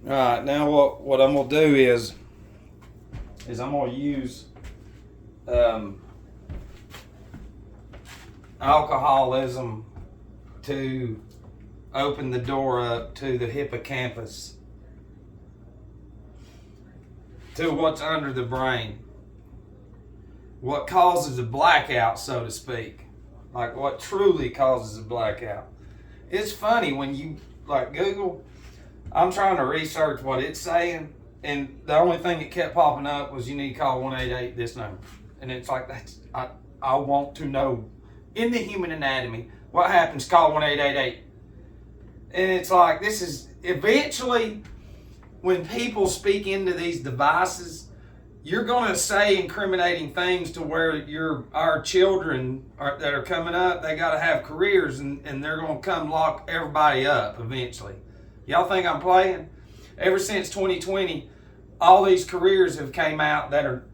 All right, now what I'm gonna do is I'm gonna use um, alcoholism to open the door up to the hippocampus, to what's under the brain, what causes a blackout, so to speak, like what truly causes a blackout. It's funny when you like Google. I'm trying to research what it's saying, and the only thing that kept popping up was you need to call 188 this number, and it's like I want to know in the human anatomy what happens. Call 1888, and it's like this is eventually when people speak into these devices, you're going to say incriminating things to where our children that are coming up, they got to have careers, and they're going to come lock everybody up eventually. Y'all think I'm playing? Ever since 2020, all these careers have came out they're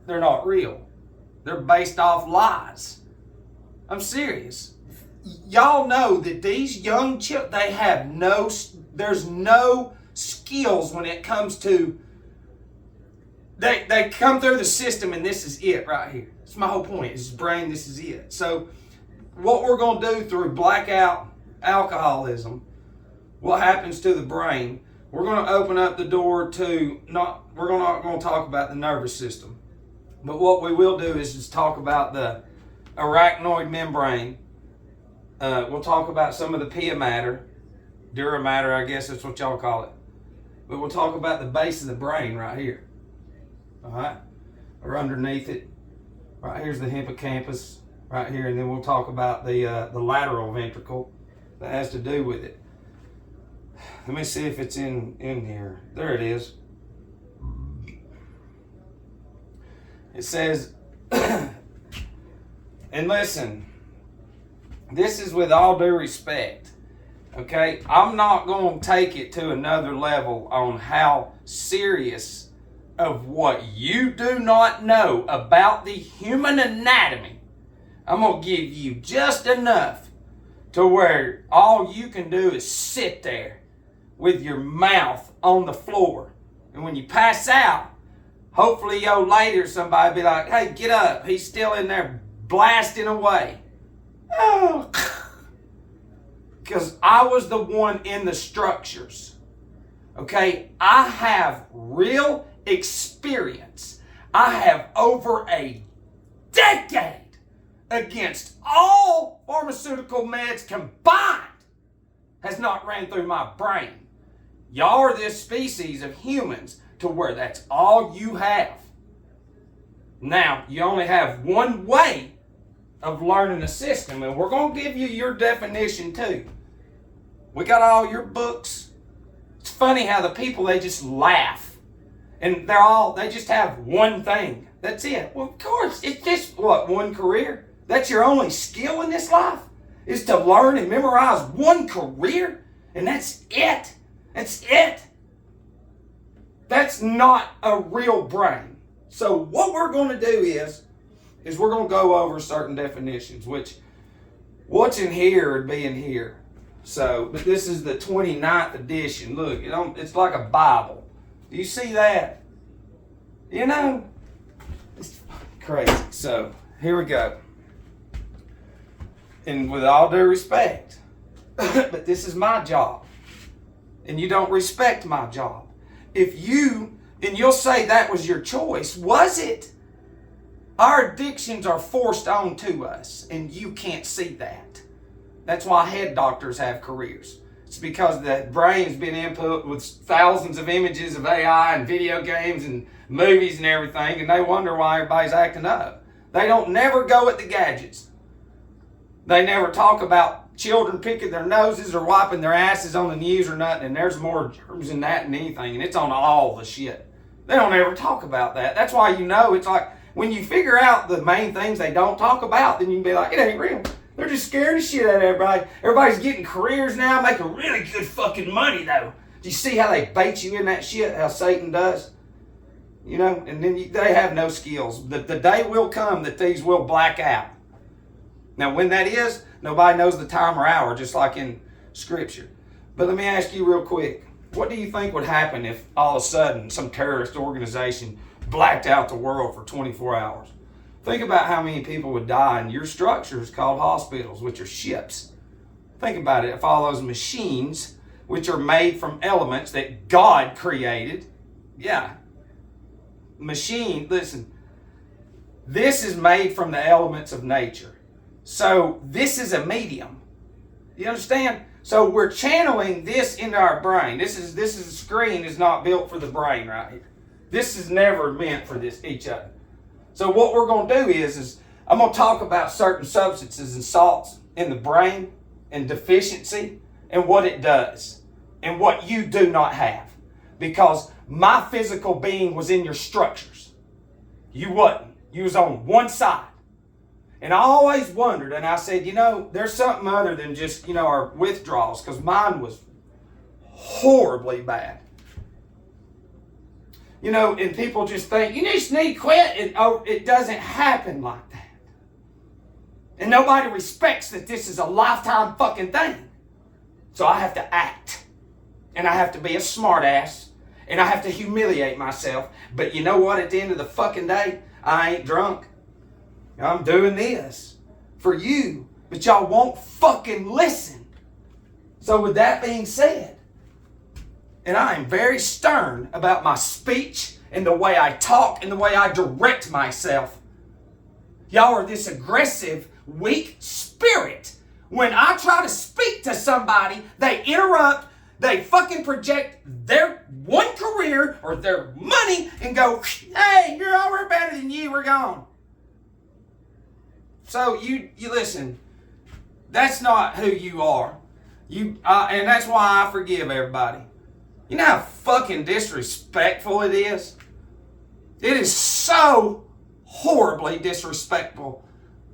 not real. They're based off lies. I'm serious. Y'all know that these young children, there's no skills when it comes to, they come through the system and this is it right here. That's my whole point. This is brain, this is it. So what we're going to do through blackout alcoholism, what happens to the brain, we're going to open up the door to, we're not going to talk about the nervous system, but what we will do is just talk about the arachnoid membrane. We'll talk about some of the pia matter, dura matter, I guess that's what y'all call it. But we'll talk about the base of the brain right here. All right? Or underneath it. Right here's the hippocampus, right here, and then we'll talk about the lateral ventricle that has to do with it. Let me see if it's in here. There it is. It says, and listen, this is with all due respect, okay? I'm not going to take it to another level on how serious of what you do not know about the human anatomy. I'm going to give you just enough to where all you can do is sit there with your mouth on the floor. And when you pass out, hopefully your lady or somebody be like, hey, get up. He's still in there blasting away. Oh, because I was the one in the structures. Okay, I have real experience. I have over a decade against all pharmaceutical meds combined has not ran through my brain. Y'all are this species of humans to where that's all you have. Now, you only have one way of learning the system, and we're going to give you your definition too. We got all your books. It's funny how the people, they just laugh. And they just have one thing. That's it. Well, of course, it's just, one career? That's your only skill in this life? Is to learn and memorize one career? And that's it. That's it. That's not a real brain. So what we're going to do is we're going to go over certain definitions, which what's in here would be in here. So, but this is the 29th edition. Look, it's like a Bible. Do you see that? You know, it's crazy. So, here we go. And with all due respect, but this is my job. And you don't respect my job. And you'll say that was your choice. Was it? Our addictions are forced onto us, and you can't see that. That's why head doctors have careers. It's because the brain's been input with thousands of images of AI and video games and movies and everything, and they wonder why everybody's acting up. They don't never go at the gadgets. They never talk about children picking their noses or wiping their asses on the news or nothing, and there's more germs in that than anything, and it's on all the shit. They don't ever talk about that. That's why it's like, when you figure out the main things they don't talk about, then you can be like, it ain't real. They're just scaring the shit out of everybody. Everybody's getting careers now, making really good fucking money though. Do you see how they bait you in that shit, how Satan does? You know, and then they have no skills. The day will come that these will black out. Now when that is, nobody knows the time or hour, just like in Scripture. But let me ask you real quick. What do you think would happen if all of a sudden some terrorist organization blacked out the world for 24 hours? Think about how many people would die in your structures called hospitals, which are ships. Think about it. If all those machines, which are made from elements that God created, listen, this is made from the elements of nature. So this is a medium. You understand? So we're channeling this into our brain. This is a screen is not built for the brain right here. This is never meant for each other. So what we're going to do is I'm going to talk about certain substances and salts in the brain and deficiency and what it does and what you do not have. Because my physical being was in your structures. You wasn't. You was on one side. And I always wondered, and I said, there's something other than just, our withdrawals, because mine was horribly bad. And people just think, you just need to quit. It doesn't happen like that. And nobody respects that this is a lifetime fucking thing. So I have to act. And I have to be a smart ass. And I have to humiliate myself. But you know what? At the end of the fucking day, I ain't drunk. I'm doing this for you. But y'all won't fucking listen. So with that being said, and I am very stern about my speech and the way I talk and the way I direct myself. Y'all are this aggressive, weak spirit. When I try to speak to somebody, they interrupt, they fucking project their one career or their money and go, hey, we're better than you, we're gone. So you listen, that's not who you are. And that's why I forgive everybody. You know how fucking disrespectful it is? It is so horribly disrespectful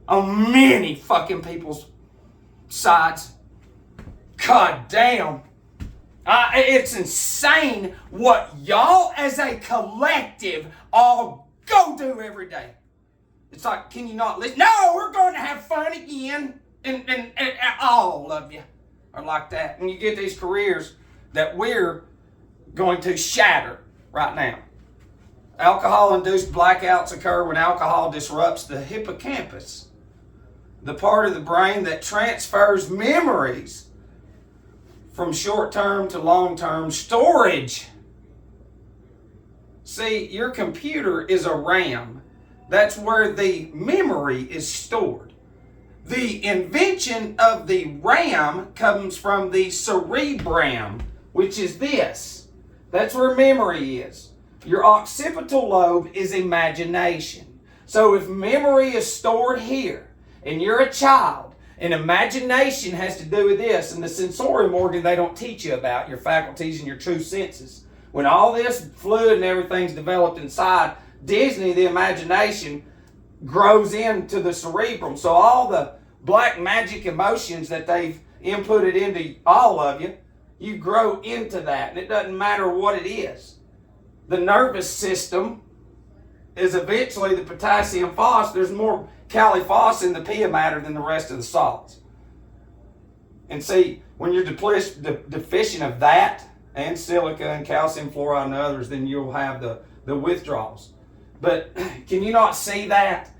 on many fucking people's sides. God damn. It's insane what y'all as a collective all go do every day. It's like, can you not listen? No, we're going to have fun again. And all of you are like that. And you get these careers that we're going to shatter right now. Alcohol-induced blackouts occur when alcohol disrupts the hippocampus, the part of the brain that transfers memories from short-term to long-term storage. See, your computer is a RAM. That's where the memory is stored. The invention of the RAM comes from the cerebrum, which is this. That's where memory is. Your occipital lobe is imagination. So if memory is stored here, and you're a child, and imagination has to do with this, and the sensorium organ they don't teach you about, your faculties and your true senses. When all this fluid and everything's developed inside Disney, the imagination grows into the cerebrum. So all the black magic emotions that they've inputted into all of you, you grow into that. And it doesn't matter what it is. The nervous system is eventually the potassium phos. There's more caliphos in the pia matter than the rest of the salts. And see, when you're deficient of that, and silica and calcium fluoride and others, then you'll have the withdrawals. But can you not see that?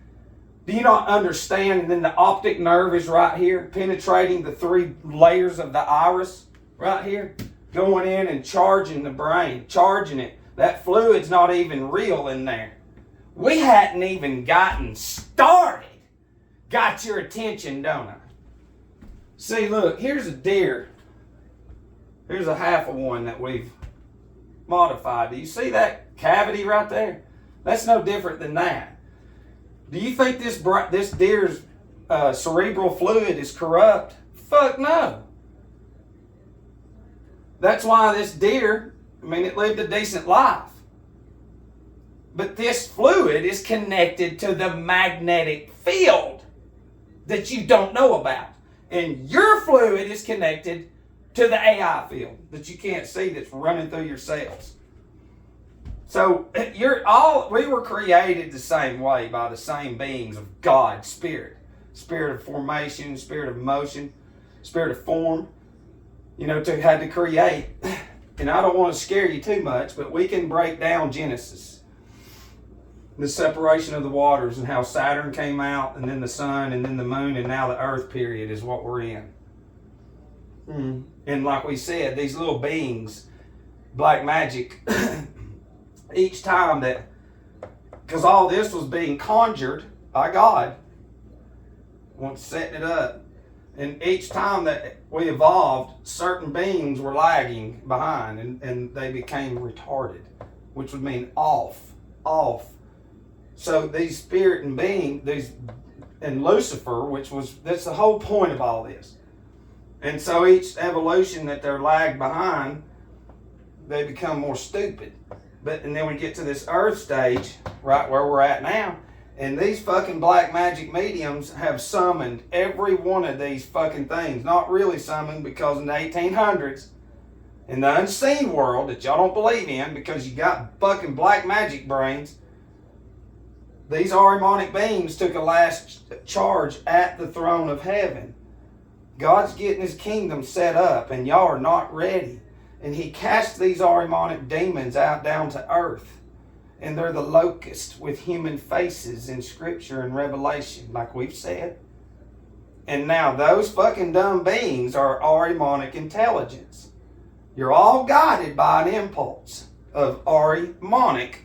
Do you not understand? And then the optic nerve is right here, penetrating the 3 layers of the iris right here, going in and charging the brain, charging it. That fluid's not even real in there. We hadn't even gotten started. Got your attention, don't I? See, look, here's a deer. Here's a half of one that we've modified. Do you see that cavity right there? That's no different than that. Do you think this deer's cerebral fluid is corrupt? Fuck no. That's why this deer, it lived a decent life. But this fluid is connected to the magnetic field that you don't know about. And your fluid is connected to the AI field that you can't see that's running through your cells. So we were created the same way by the same beings of God, spirit. Spirit of formation, spirit of motion, spirit of form. Had to create. and I don't want to scare you too much, but we can break down Genesis. The separation of the waters and how Saturn came out, and then the sun, and then the moon, and now the earth period is what we're in. And like we said, these little beings, black magic, each time that, because all this was being conjured by God, once setting it up, and each time that we evolved, certain beings were lagging behind, and they became retarded, which would mean off. So these spirit and being, and Lucifer, that's the whole point of all this. And so each evolution that they're lagged behind, they become more stupid. And then we get to this earth stage, right where we're at now, and these fucking black magic mediums have summoned every one of these fucking things. Not really summoned, because in the 1800s, in the unseen world that y'all don't believe in because you got fucking black magic brains, these Ahrimanic beings took a last charge at the throne of heaven. God's getting his kingdom set up, and y'all are not ready. And he cast these Ahrimanic demons out down to earth. And they're the locusts with human faces in Scripture and Revelation, like we've said. And now those fucking dumb beings are Ahrimanic intelligence. You're all guided by an impulse of Ahrimanic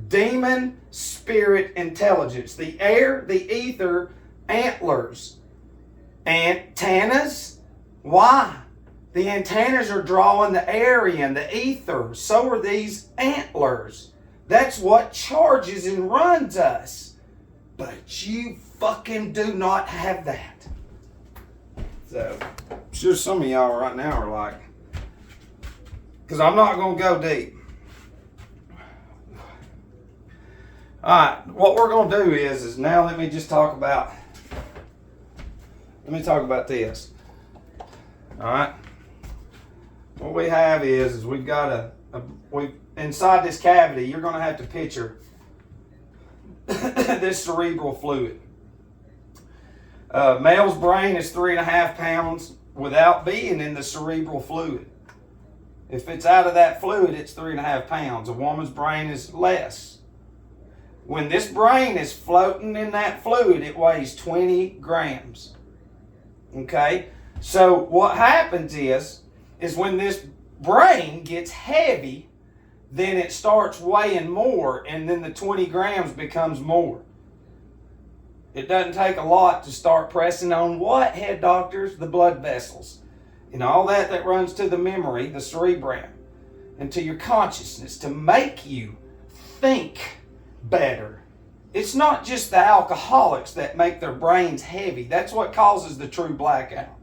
demon spirit intelligence. The air, the ether, antlers, antennas. Why? The antennas are drawing the air in, the ether. So are these antlers. That's what charges and runs us. But you fucking do not have that. So, I'm sure some of y'all right now are like, because I'm not going to go deep. Alright, what we're going to do is now let me talk about this. Alright. What we have is we've got inside this cavity, you're going to have to picture this cerebral fluid. Male's brain is 3.5 pounds without being in the cerebral fluid. If it's out of that fluid, it's 3.5 pounds. A woman's brain is less. When this brain is floating in that fluid, it weighs 20 grams. Okay? So what happens is when this brain gets heavy, then it starts weighing more, and then the 20 grams becomes more. It doesn't take a lot to start pressing on what, head doctors? The blood vessels. And all that runs to the memory, the cerebrum, and to your consciousness to make you think better. It's not just the alcoholics that make their brains heavy. That's what causes the true blackout.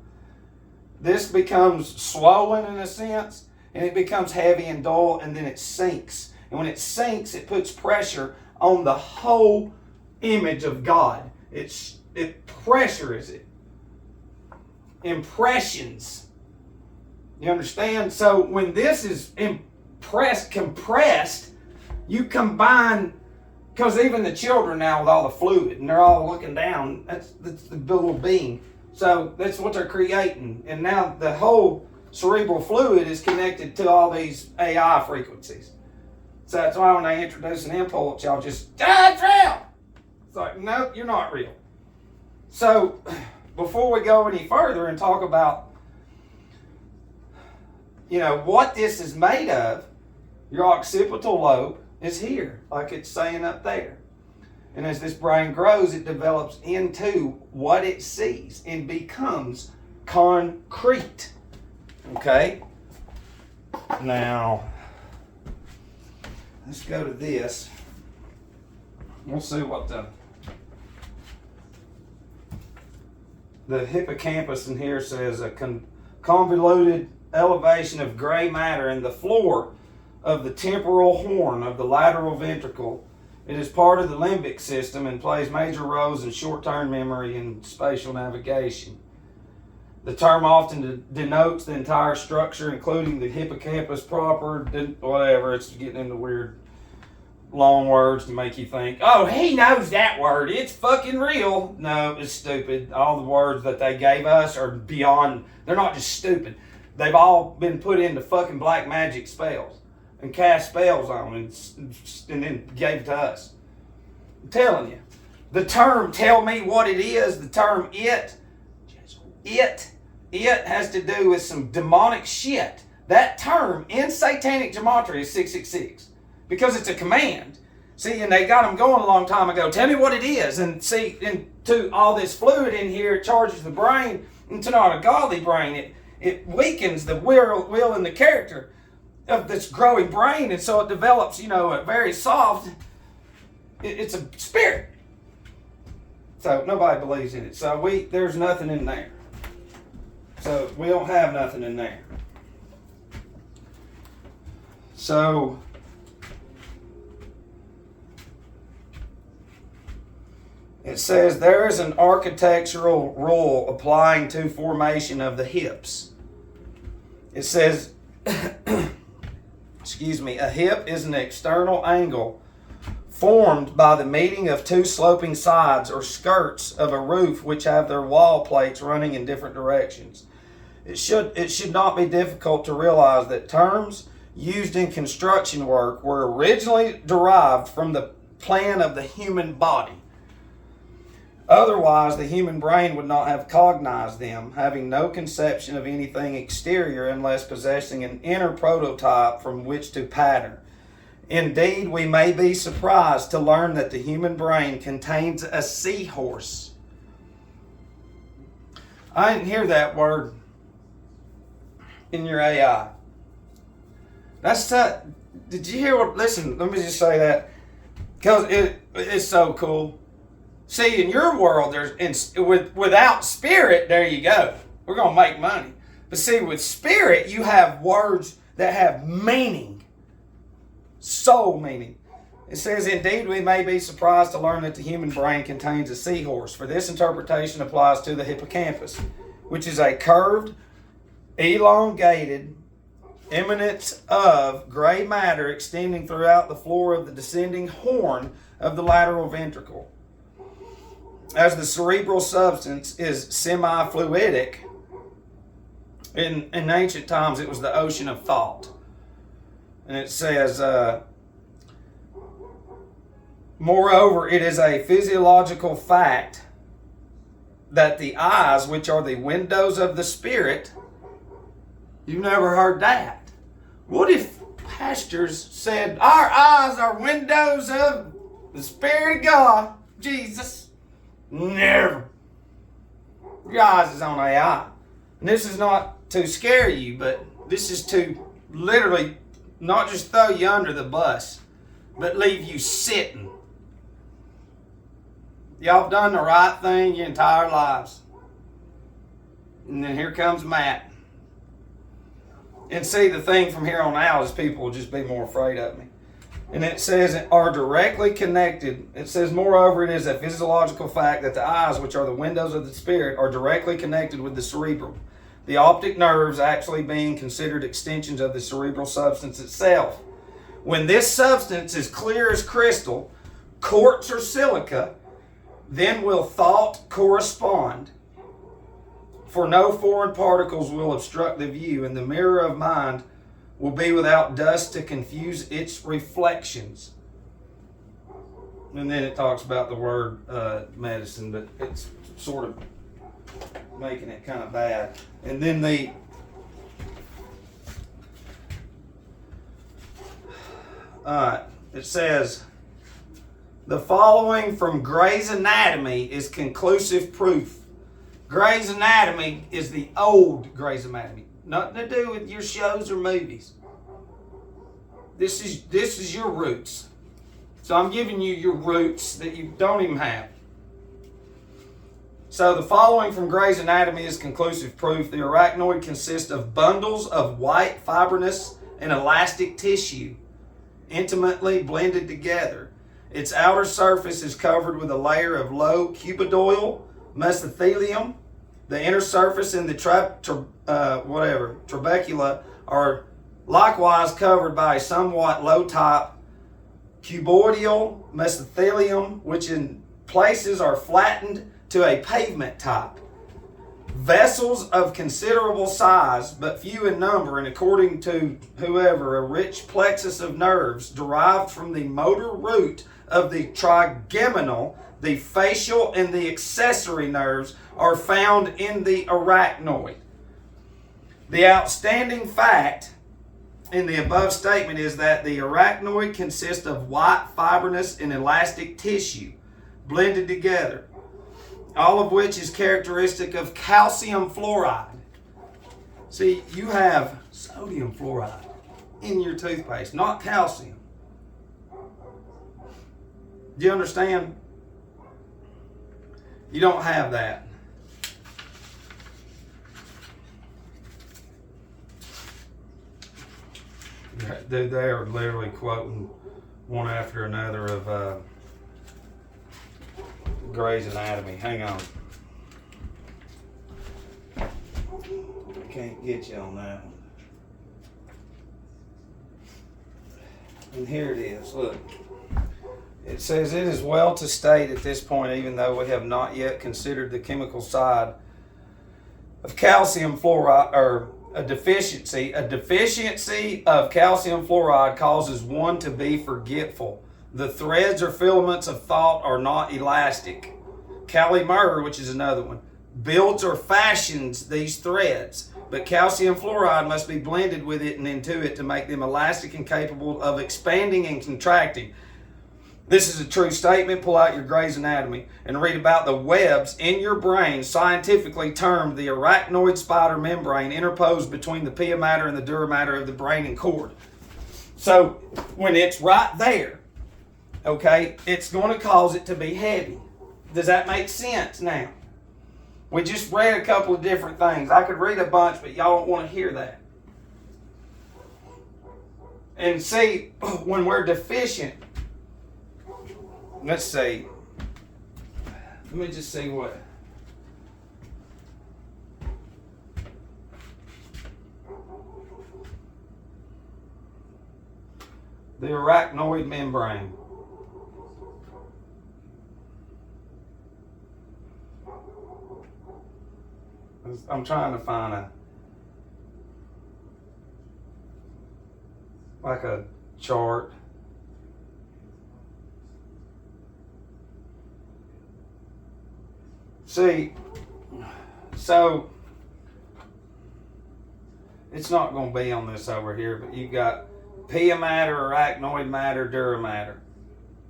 This becomes swollen in a sense, and it becomes heavy and dull, and then it sinks. And when it sinks, it puts pressure on the whole image of God. It pressures it. Impressions. You understand? So when this is compressed, you combine, because even the children now with all the fluid, and they're all looking down, that's the little being. So that's what they're creating. And now the whole cerebral fluid is connected to all these AI frequencies. So that's why when they introduce an impulse, y'all just, it's real. It's like, nope, you're not real. So before we go any further and talk about, what this is made of, your occipital lobe is here, like it's saying up there. And as this brain grows, it develops into what it sees and becomes concrete. Okay? Now, let's go to this. We'll see what the hippocampus in here says, a convoluted elevation of gray matter in the floor of the temporal horn of the lateral ventricle. It is part of the limbic system and plays major roles in short-term memory and spatial navigation. The term often denotes the entire structure, including the hippocampus proper, whatever. It's getting into weird long words to make you think, oh, he knows that word. It's fucking real. No, it's stupid. All the words that they gave us are beyond, they're not just stupid. they've all been put into fucking black magic spells and cast spells on them and then gave it to us. I'm telling you. The term "tell me what it is," the term it has to do with some demonic shit. That term in satanic gematria is 666 because it's a command. See, and they got them going a long time ago. Tell me what it is. And see, into all this fluid in here, it charges the brain into not a godly brain. It weakens the will and the character of this growing brain. And so it develops, a very soft, it's a spirit. So nobody believes in it. So there's nothing in there. So we don't have nothing in there. So it says there is an architectural rule applying to formation of the hips. It says, a hip is an external angle formed by the meeting of two sloping sides or skirts of a roof which have their wall plates running in different directions. It should not be difficult to realize that terms used in construction work were originally derived from the plan of the human body. Otherwise, the human brain would not have cognized them, having no conception of anything exterior unless possessing an inner prototype from which to pattern. Indeed, we may be surprised to learn that the human brain contains a seahorse. I didn't hear that word in your AI. Did you hear what? Listen, let me just say that because it's so cool. See, in your world, without spirit, there you go. We're gonna make money. But see, with spirit, you have words that have meaning, soul meaning. It says, indeed, we may be surprised to learn that the human brain contains a seahorse. For this interpretation applies to the hippocampus, which is a curved, elongated eminence of gray matter extending throughout the floor of the descending horn of the lateral ventricle. As the cerebral substance is semi-fluidic, in ancient times it was the ocean of thought. And it says, moreover, it is a physiological fact that the eyes, which are the windows of the spirit, you've never heard that. What if pastors said, our eyes are windows of the Spirit of God, Jesus? Never. Your eyes is on AI. And this is not to scare you, but this is to literally not just throw you under the bus, but leave you sitting. Y'all have done the right thing your entire lives. And then here comes Matt. And see, the thing from here on out is people will just be more afraid of me. And it says are directly connected. It says, moreover, it is a physiological fact that the eyes, which are the windows of the spirit, are directly connected with the cerebrum. The optic nerves actually being considered extensions of the cerebral substance itself. When this substance is clear as crystal, quartz or silica, then will thought correspond. For no foreign particles will obstruct the view, and the mirror of mind will be without dust to confuse its reflections. And then it talks about the word medicine, but it's sort of making it kind of bad. And then it says, the following from Gray's Anatomy is conclusive proof. Gray's Anatomy is the old Gray's Anatomy. Nothing to do with your shows or movies. This is your roots. So I'm giving you your roots that you don't even have. So the following from Gray's Anatomy is conclusive proof. The arachnoid consists of bundles of white, fibrinous, and elastic tissue, intimately blended together. Its outer surface is covered with a layer of low cuboidal mesothelium. The inner surface and the trabecula are likewise covered by a somewhat low type cuboidal mesothelium, which in places are flattened to a pavement type. Vessels of considerable size, but few in number, and according to whoever, a rich plexus of nerves derived from the motor root of the trigeminal, the facial, and the accessory nerves are found in the arachnoid. The outstanding fact in the above statement is that the arachnoid consists of white, fibrinous, and elastic tissue blended together, all of which is characteristic of calcium fluoride. See, you have sodium fluoride in your toothpaste, not calcium. Do you understand? You don't have that. They are literally quoting one after another of Grey's Anatomy. Hang on. I can't get you on that one. And here it is. Look. It says, it is well to state at this point, even though we have not yet considered the chemical side of calcium fluoride, or a deficiency of calcium fluoride causes one to be forgetful. The threads or filaments of thought are not elastic. Kali myrrh, which is another one, builds or fashions these threads, but calcium fluoride must be blended with it and into it to make them elastic and capable of expanding and contracting. This is a true statement. Pull out your Grey's Anatomy and read about the webs in your brain, scientifically termed the arachnoid spider membrane, interposed between the pia mater and the dura mater of the brain and cord. So when it's right there, okay, it's going to cause it to be heavy. Does that make sense now? We just read a couple of different things. I could read a bunch, but y'all don't want to hear that. And see, when we're deficient, let's see. Let me just see what. The arachnoid membrane. I'm trying to find a chart. See, so it's not going to be on this over here, but you've got pia mater, arachnoid mater, dura mater.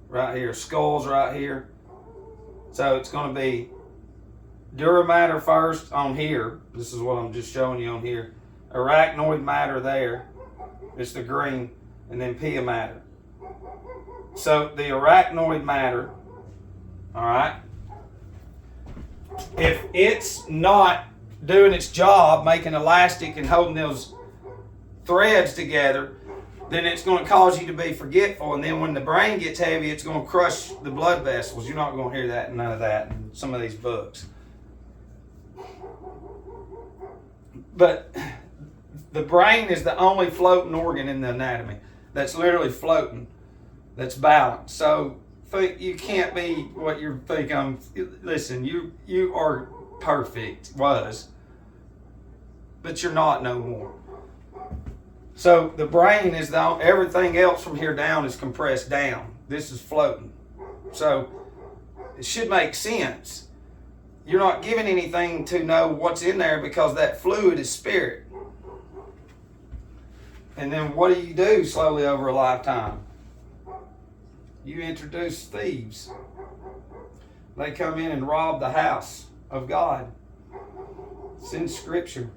Right here, skull's right here. So it's going to be dura mater first on here. This is what I'm just showing you on here. Arachnoid mater there. It's the green. And then pia mater. So the arachnoid mater, all right, if it's not doing its job, making elastic and holding those threads together, then it's going to cause you to be forgetful. And then when the brain gets heavy, it's going to crush the blood vessels. You're not going to hear that and none of that in some of these books. But the brain is the only floating organ in the anatomy that's literally floating, that's balanced. So you can't be what you think I'm. Listen, you are perfect, but you're not no more. So the brain is everything else from here down is compressed down. This is floating. So it should make sense. You're not giving anything to know what's in there because that fluid is spirit. And then what do slowly over a lifetime? You introduce thieves. They come in and rob the house of God. It's in Scripture.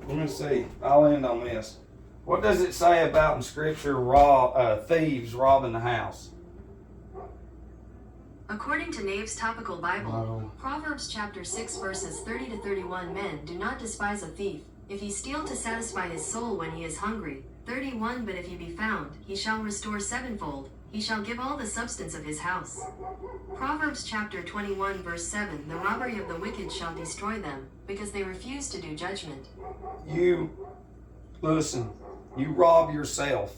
Let me see. I'll end on this. What does it say about in Scripture thieves robbing the house? According to Nave's Topical Bible, Proverbs chapter 6 verses 30 to 31, men do not despise a thief, if he steal to satisfy his soul when he is hungry. 31, but if he be found, he shall restore sevenfold, he shall give all the substance of his house. Proverbs chapter 21 verse 7, the robbery of the wicked shall destroy them, because they refuse to do judgment. You rob yourself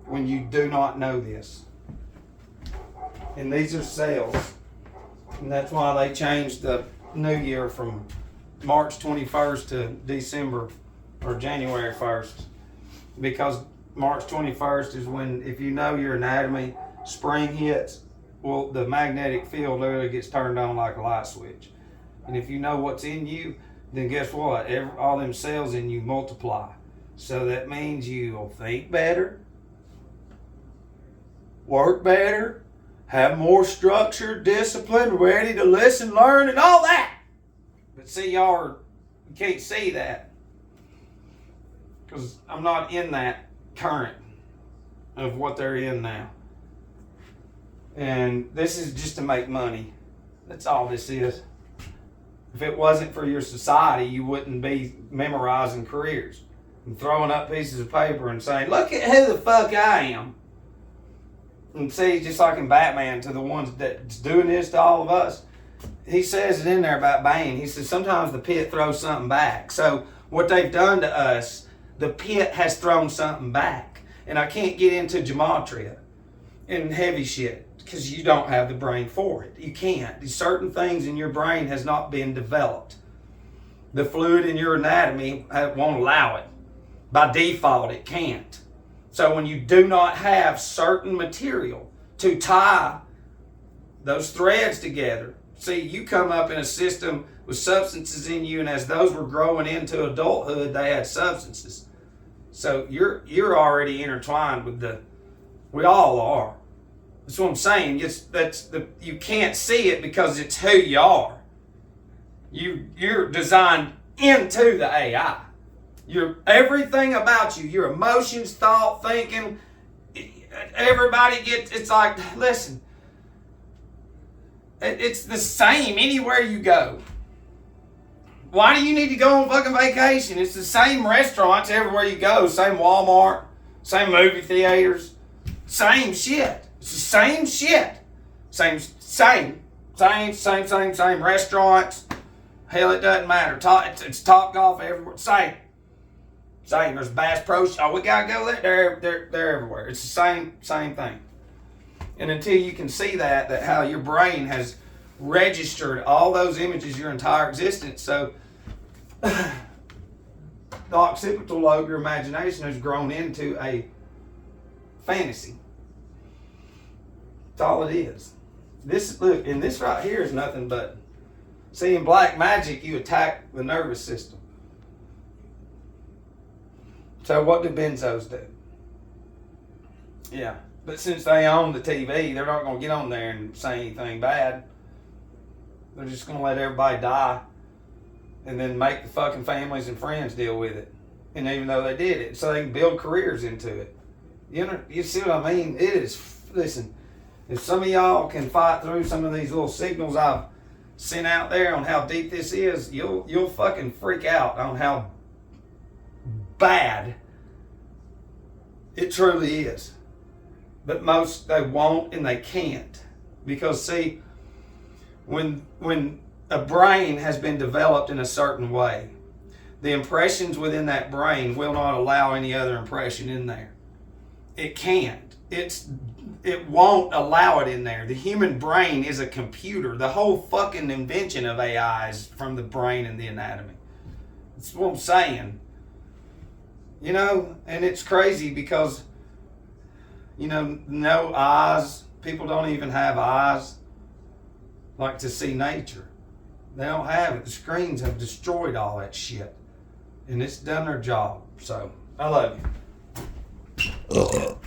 when you do not know this. And these are cells And that's why they changed the New Year from March 21st to December or January 1st. Because March 21st is when, if you know your anatomy, spring hits, well, the magnetic field literally gets turned on like a light switch. And if you know what's in you, then guess what? All them cells in you multiply. So that means you'll think better, work better, have more structure, discipline, ready to listen, learn, and all that. But see, you can't see that because I'm not in that current of what they're in now. And this is just to make money. That's all this is. If it wasn't for your society, you wouldn't be memorizing careers and throwing up pieces of paper and saying, look at who the fuck I am. And see, just like in Batman, to the ones that's doing this to all of us, he says it in there about Bane. He says sometimes the pit throws something back. So what they've done to us, the pit has thrown something back. And I can't get into gematria and heavy shit because you don't have the brain for it. You can't. These certain things in your brain has not been developed. The fluid in your anatomy won't allow it. By default, it can't. So when you do not have certain material to tie those threads together, see, you come up in a system with substances in you, and as those were growing into adulthood, they had substances. So you're already intertwined with we all are. That's what I'm saying. You can't see it because it's who you are. You're designed into the AI. Everything about you, your emotions, thought, thinking, everybody gets, it's like, listen, it's the same anywhere you go. Why do you need to go on fucking vacation? It's the same restaurants everywhere you go, same Walmart, same movie theaters, same shit. It's the same shit. Same restaurants. Hell, it doesn't matter. It's Top Golf everywhere. Same. There's Bass Pro. Oh, we gotta go there. They're everywhere. It's the same thing. And until you can see that how your brain has registered all those images your entire existence, so the occipital lobe, your imagination, has grown into a fantasy. That's all it is. This right here is nothing but, see, in black magic, you attack the nervous system. So what do benzos do? Yeah, but since they own the TV, they're not going to get on there and say anything bad. They're just going to let everybody die and then make the fucking families and friends deal with it. And even though they did it, so they can build careers into it. You see what I mean? It is, listen, if some of y'all can fight through some of these little signals I've sent out there on how deep this is, you'll fucking freak out on how bad it truly is. But most, they won't and they can't. Because see, when a brain has been developed in a certain way, the impressions within that brain will not allow any other impression in there. It can't. It won't allow it in there. The human brain is a computer. The whole fucking invention of AI is from the brain and the anatomy. That's what I'm saying. You know, and it's crazy because, you know, no eyes. People don't even have eyes like to see nature. They don't have it. The screens have destroyed all that shit. And it's done their job. So, I love you.